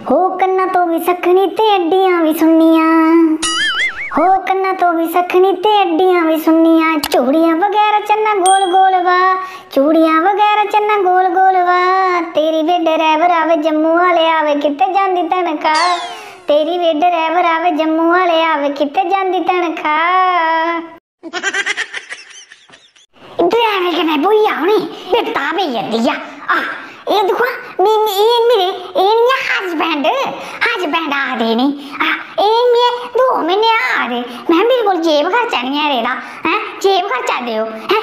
हो कन्ना तो भी सखनी ते अड्डियां भी सुनिया, हो कन्ना तो भी सखनी ते अड्डियां भी सुनिया, चूड़ियां वगैरह चन्ना गोल गोल वा, चूड़ियां वगैरह चन्ना गोल गोल वा, तेरी वे ड्राइवर आवे जम्मू वाले आवे किते जांदी तनखा, तेरी वे ड्राइवर आवे जम्मू वाले आवे किते जांदी तनखा। ड्राइवर के मैं बोई आऊनी बेटा भी ये दिया ये देखो ये मेरे ये हस्बैंड आ रहे नहीं ये मैं 2 महीने आ रहे मैं मेरे को जेब खर्चा नहीं है रेदा है जेब खर्चा दो है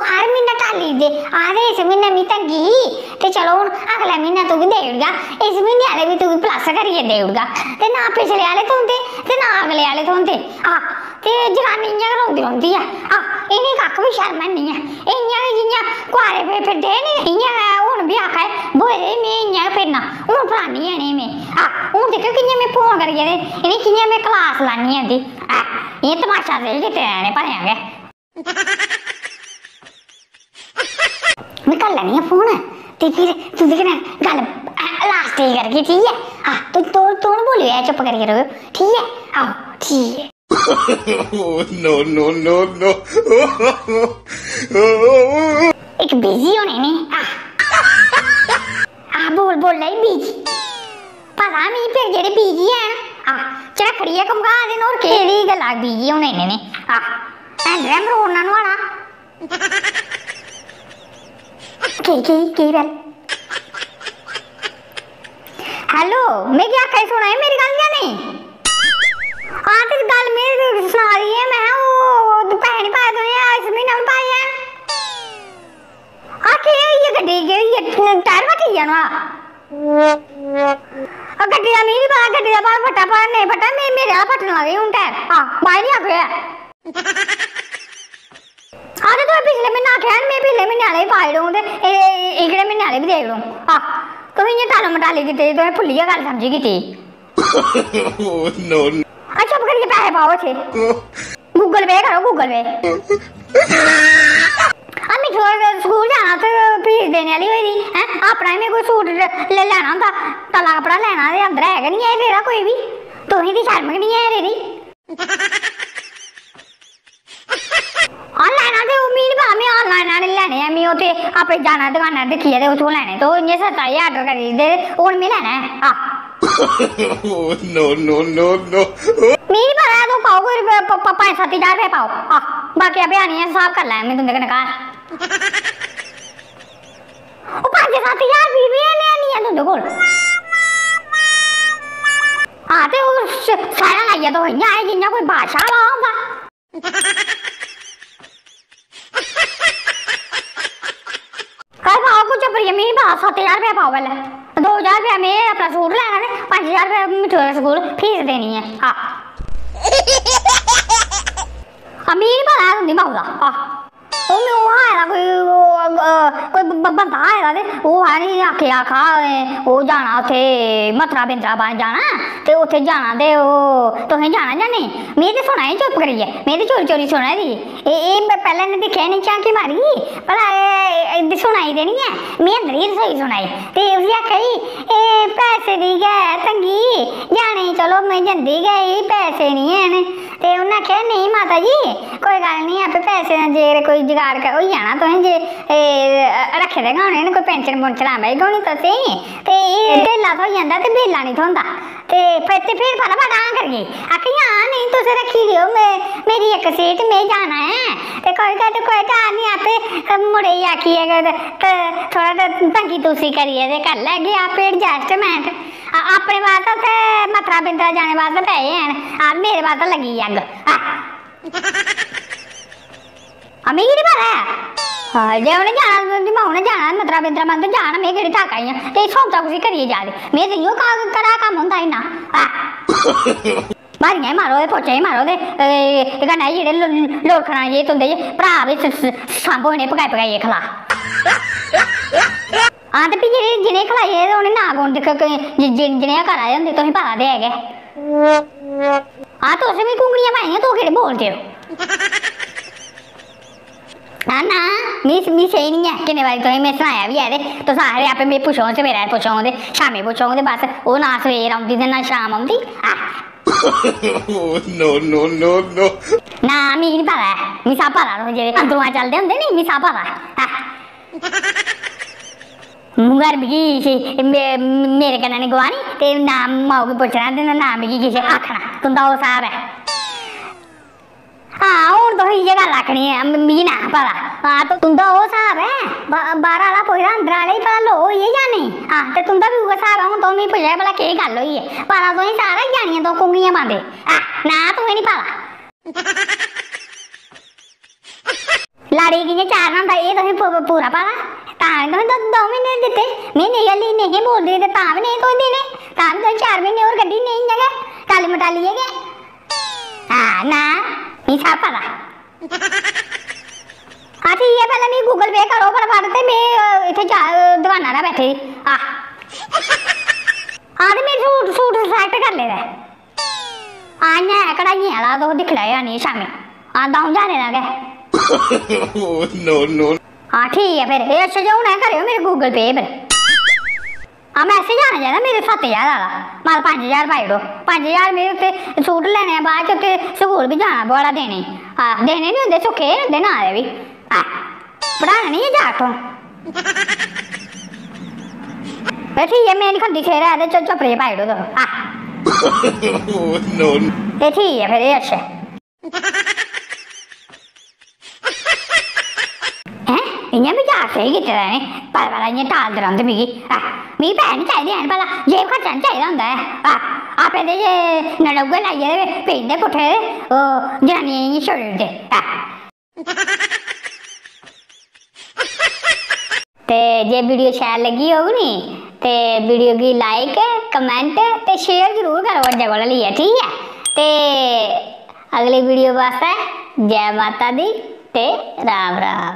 हर महीना टाली दे आ रहे इस महीने मी तंगी ते चलो हुन अगला महीना तू भी देगा इस महीने वाले भी तू भी प्लस करिए देगा ते ना पिछले वाले थोंदे ते ना अगले वाले थोंदे ते जनानी इयां रोंदी रौंदी है इन्हें कक्ख भी शर्म नहीं है इयां जियां कुआरे पे फिरदे ने इयां हुन भी आखा है बोए मैं इयां फिरना हुन फलानी है नहीं मैं हुन देखो कियां मैं फोन करिए इन्हें कियां मैं क्लास लानी है दी ये तमाशा दे जिते ने भरेआ गया मैं कर लैनी है फोन ते फिर तू दिखना गल लास्ट ही करगी ठीक है तू बोलियो चुप करिए रहो ठीक है आओ ठीक है। no. एक बिजी होने ने बोल रही बिजी पता नहीं फिर जेडे बिजी है चरखड़ी है कमका दिन और केड़ी गल्ला बिजी होने ने एंड्रम रोना वाला की गल हेलो मैं क्या कह सुना है मेरी गल या नहीं तो गल मेरी सुना रही है मैं वो पैसे पाए तो इस महीने में पाए हैं ये गड्डी ये टायर फटी गया ना गड्डी का मेरी पता गड्डी का बाहर फटा पर नहीं फटा मेरे वाला फटने लगे हूं टायर बाहर नहीं आ गया तो पिछले महीने आख्या मैं पिछले महीने वाले पाई दूं ते एगड़े महीने वाले भी देख लूं तुम इयां टालो मटाली कीते तुम भुल्लिया गल समझी कीती चुप करिए पैसे पाओ थे गूगल पे करो गूगल पे स्कूल जाना तो फीस देने वाली हुई है अपना ही मैं कोई सूट ले लेना होंदा तला कपड़ा लेना ते अंदर है नहीं है तेरा कोई भी तुही दी शर्म नहीं है तेरी ऑनलाइन आते वो मीन पता मैं ऑनलाइन आने लेने हैं मैं उते आपे जाना दुकान दिखिए ते उथों लेने तो इन्ने 7000 ऑर्डर करी दे हुन मैं लेना है no. मीन पता तो पाओ कोई 5-7 हज़ार रुपये पाओ बाकी अबे आनी है हिसाब कर लै मैं तुंदे कन्नै घर 5-7 हज़ार भी नहीं है तुंदे कोल ते सारा लाइया तो इयां है जियां कोई बादशाह ला होंदा पाओ कुछ चपरिया मैं पता 7,000 रुपया पाओ पहले 2,000 रुपया मैं अपना सूट लेना है 5,000 रुपया मिठू स्कूल फीस देनी है अमीर पता है तुंदी माऊ दा कोई बंदा आया ते ओह् है नी आखेआ खा ओह् जाना उत्थे मथुरा वृंदावन जाना ते उत्थे जाना ते ओह् तुसें जाना जां नेईं में ते सुना ही चुप करियै मैं ते चोरी चोरी सुना दी पैह्लें ने दिक्खेआ नी झांकी मारी भला सुनाई देनी है में अंदर ही रसोई सुनाई ते उसी आखेआ पैसे दी गै तंगी जाने चलो मैं जंदी गई पैसे नहीं हैन ते उन्हें आखेआ नहीं माता जी कोई गल नहीं आपे पैसे जे कोई जुगाड़ हो जाना तुसें जे रखे दे होने कोई पेंशन पुंशन आवे गौनी तुसें ते बेला थ्होई जंदा ते बेला नहीं थ्होंदा ते फिर फटाफट करिए आखी हाँ नहीं तुस रखी दियो मेरी एक सीट में जाना है ते कोई गल नहीं आपे मुड़े ही आखिए थोड़ा तंगी तुसी करिए ते कर लैगे आपे एडजस्टमेंट अपने वास्ते उत्थे मथुरा वृंदावन जाने वास्ते पैसे हैं मेरे वास्ते लगी अग अमीर भला जे उन्हें जाना माऊ ने जाना मथुरा वृंदावन तो जाना मैं केड़ी थक आई हां ते सौदा कुछ करिए जा मैं तो इयो करा कम्म होंदा इन्ना बारियां मारो ते पोचे मारो ते कन्नै जेह्ड़े लोड़खना जे तुंदे भरा बी सांभो इ'नें पकाइयै खला ते फ्ही जि'नें खलाइयै ते उ'नें ना कौन दिक्ख जि'नें घरा दे होंदे तुसें पता ते है गै तुसें बी घुंगड़ियां पाइयां तुस केह्ड़े बोलदे हो ना ना मी सही नहीं है किन्ने बारी तुसें में सनाया भी है ते तुस आखदे आपे मैं पुच्छो सवेरै पुच्छो ते शामीं पुच्छो ते बस ओह् ना सवेर औंदी ते ना शाम औंदी no, no, no, no. ना मी नहीं पता है मी सब पता तुसें जेह्ड़े अंदरुआं चलदे होंदे नी मी सब पता मगर मिगी मेरे कन्नै नहीं गवानी ते ना माऊ गी पुच्छना ते ना मिगी किश आखना तुंदा ओह् स्हाब है हाँ हून तुस इ'यै गल्ल आखनी है मिगी ना पता हाँ तो तुंदा ओह् स्हाब है बाह्र आह्ला पुछदा अंदर आह्ले गी भला लो होई है जां नेईं हाँ ते तुंदा बी उ'ऐ स्हाब है हून तुस मिगी पुच्छेआ भला केह् गल्ल होई है पता तुसें सारा जानियां तुस कुंगियां पांदे ना तुसें नहीं पता लाड़ी कि'यां चारना होंदा एह् तुसें पूरा पता तां तुसें 2 म्हीने दित्ते में नहीं बोलदी ते तां बी नेईं तुसें देने तां बी तुसें 4 म्हीने होर कड्ढी नेईं इ'यां गै टाली मटालियै गै हाँ ना मी सब पता हाँ ठीक है पहले मिगी गूगल पे करो फटाफट ते में इत्थै दकाना ना बैठी हाँ ते में सूट सलैक्ट कर लेदा हाँ इ'यां है कढ़ाइयें आह्ला तुस दिक्खी लैएओ आनियै शामीं हाँ 10 ज्हारें दा गै no, no. हाँ ठीक है फिर अच्छा जो हून करेओ मेरे गूगल पे पर हाँ मैसेज आना चाहिए मेरे 7000 आह्ला मतलब 5000 पाई ओड़ो 5000 मेरे उत्थे सूट लैने बाद च उत्थे स्कूल भी जाना बड़ा देने हाँ देने नहीं होंदे सुक्खे होंदे ना दे भी पढ़ाना नहीं है जागतों ठीक है मैं नहीं खंदी खेरा है तो चुपड़े पाई ओड़ो तुस no. ठीक है फिर अच्छा इ'यां बी जाग स्हेई कीते दा इ'नें पता इ'यां टालदे रौंह्दे मिगी पैसे निं चाहिदे हैन भला जेब खर्चा निं चाहिदा होंदा ऐ आपे ते जे नड़ुगे लाइयै ते पेंदे पुट्ठे ते ओह् जनानियें गी छोड़ी ओड़दे ते जे वीडियो शैल लगी होग नी ते वीडियो गी लाइक कमेंट ते शेयर जरूर करो अज्जै कोला लेइयै ठीक ऐ ते अगली वीडियो वास्ते जय माता दी ते राम राम।